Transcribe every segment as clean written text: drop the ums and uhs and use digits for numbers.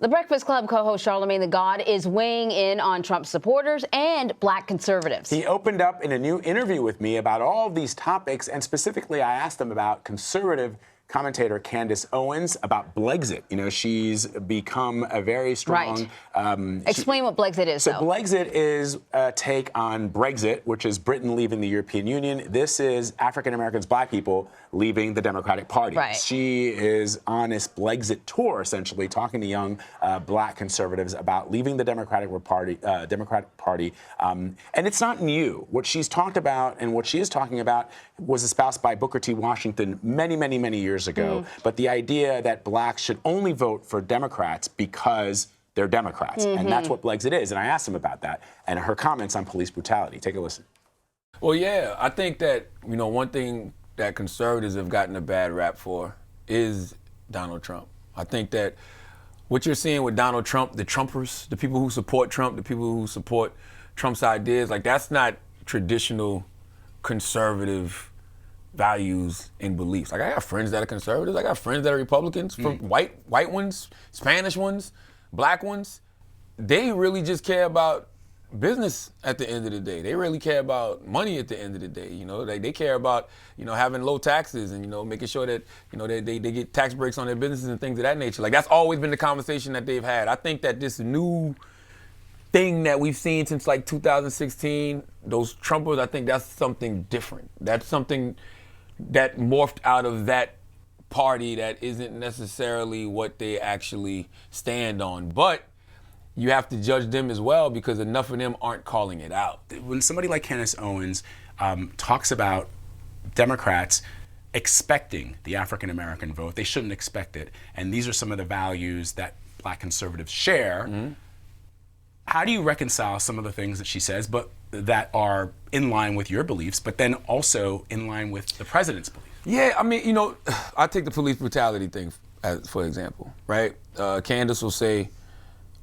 The Breakfast Club co-host Charlamagne the God is weighing in on Trump supporters and black conservatives. He opened up in a new interview with me about all of these topics, and specifically I asked him about conservative commentator Candace Owens, about Blexit. You know, she's become a very strong... Right. Explain what Blexit is, So Blexit is a take on Brexit, which is Britain leaving the European Union. This is African Americans, black people, leaving the Democratic Party. Right. She is on this Blexit tour, essentially, talking to young black conservatives about leaving the Democratic Party. And it's not new. What she's talked about and what she is talking about was espoused by Booker T. Washington many, many, many years ago. But the idea that blacks should only vote for Democrats because they're Democrats. And that's what Blexit is. And I asked him about that and her comments on police brutality. Take a listen. Well, yeah, I think that, you know, one thing that conservatives have gotten a bad rap for is Donald Trump. I think that what you're seeing with Donald Trump, the Trumpers, the people who support Trump, the people who support Trump's ideas, like that's not traditional conservative values and beliefs. Like I got friends that are conservatives, I got friends that are Republicans, from white ones, Spanish ones, black ones. They really just care about business at the end of the day. They really care about money at the end of the day. You know, they care about, you know, having low taxes and, you know, making sure that, you know, they get tax breaks on their businesses and things of that nature. Like that's always been the conversation that they've had. I think that this new thing that we've seen since like 2016, those Trumpers, I think that's something different. That's something that morphed out of that party that isn't necessarily what they actually stand on. But you have to judge them as well because enough of them aren't calling it out. When somebody like Candace Owens talks about Democrats expecting the African American vote, they shouldn't expect it. And these are some of the values that black conservatives share. How do you reconcile some of the things that she says, but that are in line with your beliefs, but then also in line with the president's beliefs? Yeah, I mean, you know, I take the police brutality thing as, for example, right? Candace will say,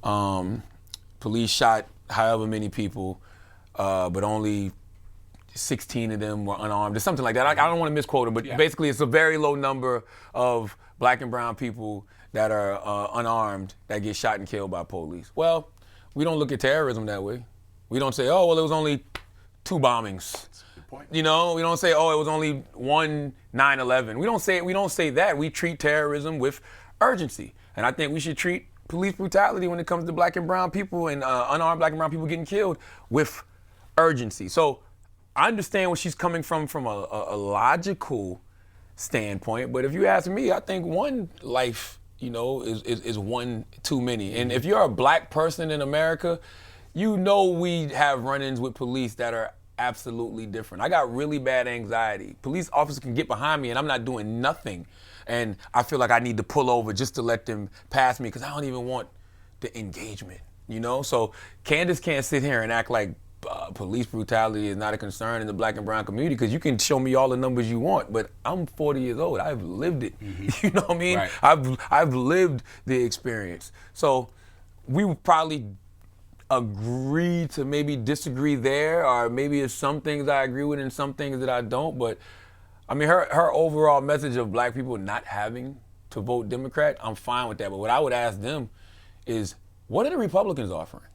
police shot however many people, but only 16 of them were unarmed, or something like that. I don't want to misquote her, but basically it's a very low number of black and brown people that are unarmed that get shot and killed by police. Well, we don't look at terrorism that way. We don't say, oh, well, it was only 2 bombings. That's a good point. You know, we don't say, oh, it was only 1 9/11. We don't say that. We treat terrorism with urgency. And I think we should treat police brutality when it comes to black and brown people and unarmed black and brown people getting killed with urgency. So I understand where she's coming from a logical standpoint. But if you ask me, I think one life, you know, is one too many. And if you're a black person in America, you know we have run-ins with police that are absolutely different. I got really bad anxiety. Police officers can get behind me and I'm not doing nothing. And I feel like I need to pull over just to let them pass me because I don't even want the engagement, you know? So Candace can't sit here and act like police brutality is not a concern in the black and brown community because you can show me all the numbers you want, but I'm 40 years old. I've lived it. You know what I mean? Right. I've lived the experience. So we would probably agree to maybe disagree there, or maybe it's some things I agree with and some things that I don't. But I mean, her overall message of black people not having to vote Democrat, I'm fine with that. But what I would ask them is, what are the Republicans offering?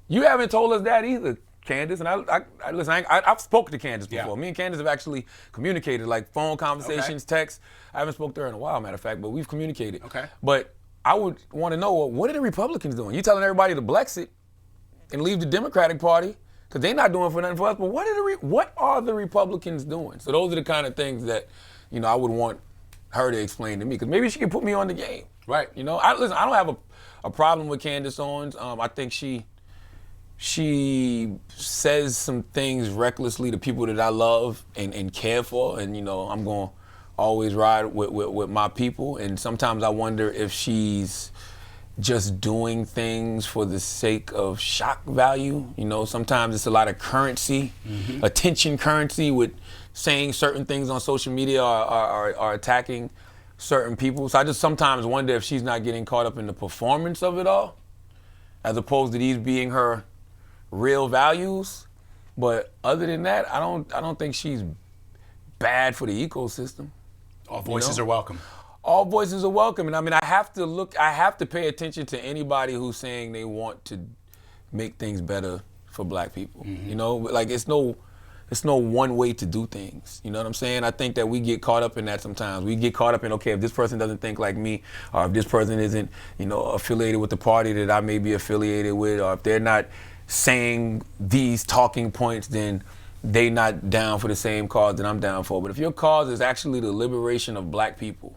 You haven't told us that either, Candace. And I've spoken to Candace before. Yeah. Me and Candace have actually communicated, like phone conversations, texts. I haven't spoken to her in a while, matter of fact, but we've communicated. Okay. But I would want to know, well, what are the Republicans doing? You're telling everybody to Blexit and leave the Democratic Party because they're not doing for nothing for us. But what are the Republicans doing? So those are the kind of things that, you know, I would want her to explain to me because maybe she can put me on the game. Right. You know, I don't have a problem with Candace Owens. I think she says some things recklessly to people that I love and care for, and you know, I'm gonna always ride with my people. And sometimes I wonder if she's just doing things for the sake of shock value. You know, sometimes it's a lot of currency, attention currency with saying certain things on social media or attacking certain people. So I just sometimes wonder if she's not getting caught up in the performance of it all, as opposed to these being her real values. But other than that, I don't think she's bad for the ecosystem. All voices are welcome. all voices are welcome. And I mean, I have to pay attention to anybody who's saying they want to make things better for black people. You know, like it's no one way to do things. You know what I'm saying? I think that we get caught up in that sometimes. We get caught up in, okay, if this person doesn't think like me, or if this person isn't, you know, affiliated with the party that I may be affiliated with, or if they're not saying these talking points, then they not down for the same cause that I'm down for. But if your cause is actually the liberation of black people,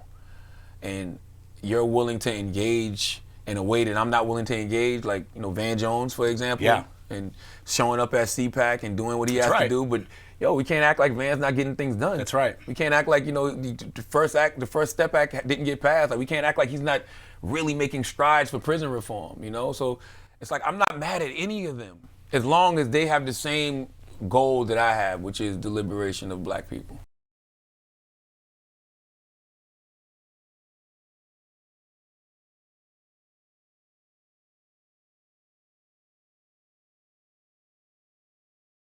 and you're willing to engage in a way that I'm not willing to engage, like, you know, Van Jones, for example, and showing up at CPAC and doing what he has to do, but yo, we can't act like Van's not getting things done. That's right. We can't act like, you know, the First Step Act didn't get passed. Like, we can't act like he's not really making strides for prison reform, you know? So it's like, I'm not mad at any of them as long as they have the same goal that I have, which is the liberation of black people.